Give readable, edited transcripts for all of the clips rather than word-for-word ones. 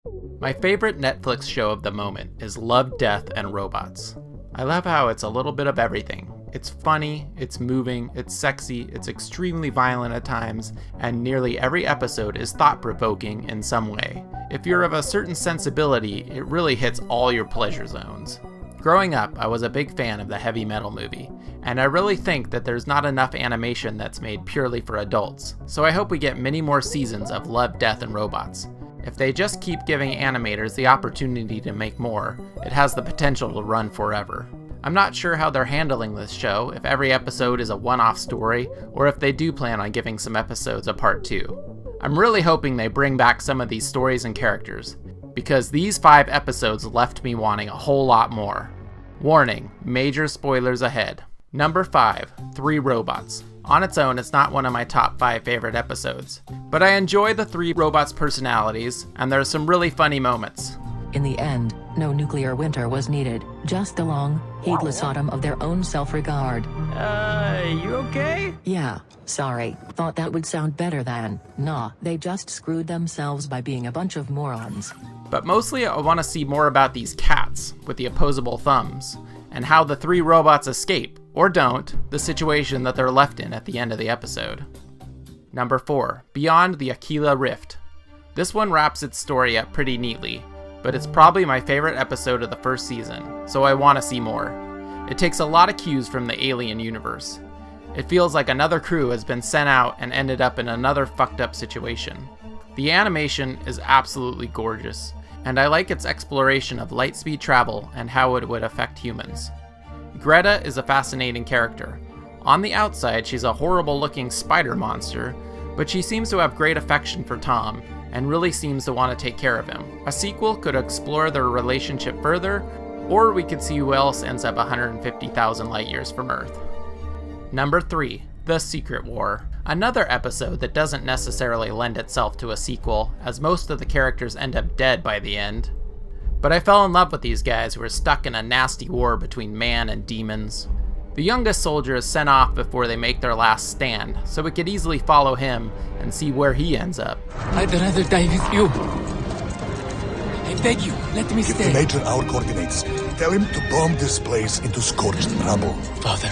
My favorite Netflix show of the moment is Love, Death, and Robots. I love how it's a little bit of everything. It's funny, it's moving, it's sexy, it's extremely violent at times, and nearly every episode is thought-provoking in some way. If you're of a certain sensibility, it really hits all your pleasure zones. Growing up, I was a big fan of the heavy metal movie, and I really think that there's not enough animation that's made purely for adults, so I hope we get many more seasons of Love, Death, and Robots. If they just keep giving animators the opportunity to make more, it has the potential to run forever. I'm not sure how they're handling this show, if every episode is a one-off story, or if they do plan on giving some episodes a part 2. I'm really hoping they bring back some of these stories and characters, because these 5 episodes left me wanting a whole lot more. Warning, major spoilers ahead. Number 5, 3 Robots. On its own, it's not one of my top 5 favorite episodes, but I enjoy the 3 robots' personalities, and there are some really funny moments. In the end, no nuclear winter was needed, just a long, heedless autumn of their own self-regard. You okay? Yeah, sorry, thought that would sound better than, nah, they just screwed themselves by being a bunch of morons. But mostly I want to see more about these cats with the opposable thumbs, and how the 3 robots escape, or don't, the situation that they're left in at the end of the episode. Number 4, Beyond the Aquila Rift. This one wraps its story up pretty neatly, but it's probably my favorite episode of the first season, so I want to see more. It takes a lot of cues from the alien universe. It feels like another crew has been sent out and ended up in another fucked up situation. The animation is absolutely gorgeous, and I like its exploration of lightspeed travel and how it would affect humans. Greta is a fascinating character. On the outside, she's a horrible-looking spider monster, but she seems to have great affection for Tom, and really seems to want to take care of him. A sequel could explore their relationship further, or we could see who else ends up 150,000 light years from Earth. Number 3, The Secret War. Another episode that doesn't necessarily lend itself to a sequel, as most of the characters end up dead by the end. But I fell in love with these guys who are stuck in a nasty war between man and demons. The youngest soldier is sent off before they make their last stand, so we could easily follow him and see where he ends up. I'd rather die with you. I beg you, let me Give stay. the Major our coordinates. Tell him to bomb this place into scorched rubble. Father,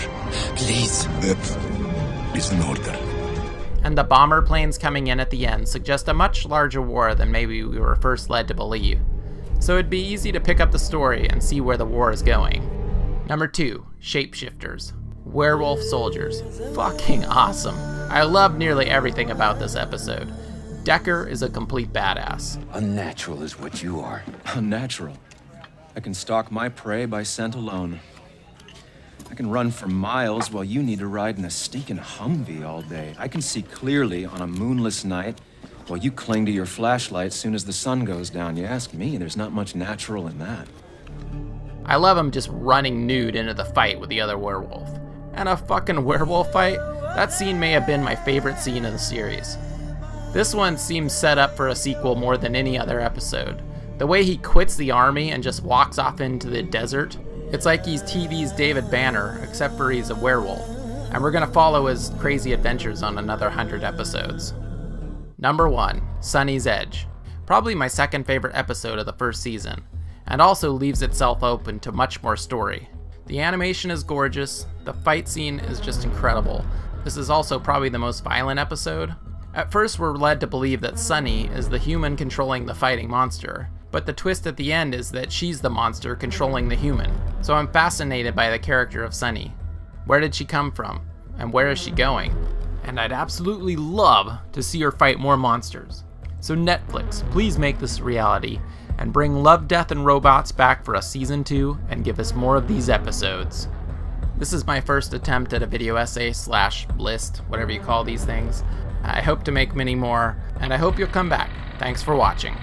please. That is an order. And the bomber planes coming in at the end suggest a much larger war than maybe we were first led to believe. So it'd be easy to pick up the story and see where the war is going. Number 2, Shapeshifters. Werewolf soldiers. Fucking awesome. I love nearly everything about this episode. Decker is a complete badass. Unnatural is what you are. Unnatural. I can stalk my prey by scent alone. I can run for miles while you need to ride in a stinking Humvee all day. I can see clearly on a moonless night while you cling to your flashlight soon as the sun goes down. You ask me, there's not much natural in that. I love him just running nude into the fight with the other werewolf. And a fucking werewolf fight? That scene may have been my favorite scene of the series. This one seems set up for a sequel more than any other episode. The way he quits the army and just walks off into the desert, it's like he's TV's David Banner, except for he's a werewolf. And we're gonna follow his crazy adventures on another 100 episodes. Number 1, Sonny's Edge. Probably my second favorite episode of the first season, and also leaves itself open to much more story. The animation is gorgeous, the fight scene is just incredible. This is also probably the most violent episode. At first we're led to believe that Sonny is the human controlling the fighting monster, but the twist at the end is that she's the monster controlling the human. So I'm fascinated by the character of Sonny. Where did she come from? And where is she going? And I'd absolutely love to see her fight more monsters. So Netflix, please make this a reality, and bring Love, Death, and Robots back for a season 2 and give us more of these episodes. This is my first attempt at a video essay / list, whatever you call these things. I hope to make many more, and I hope you'll come back. Thanks for watching.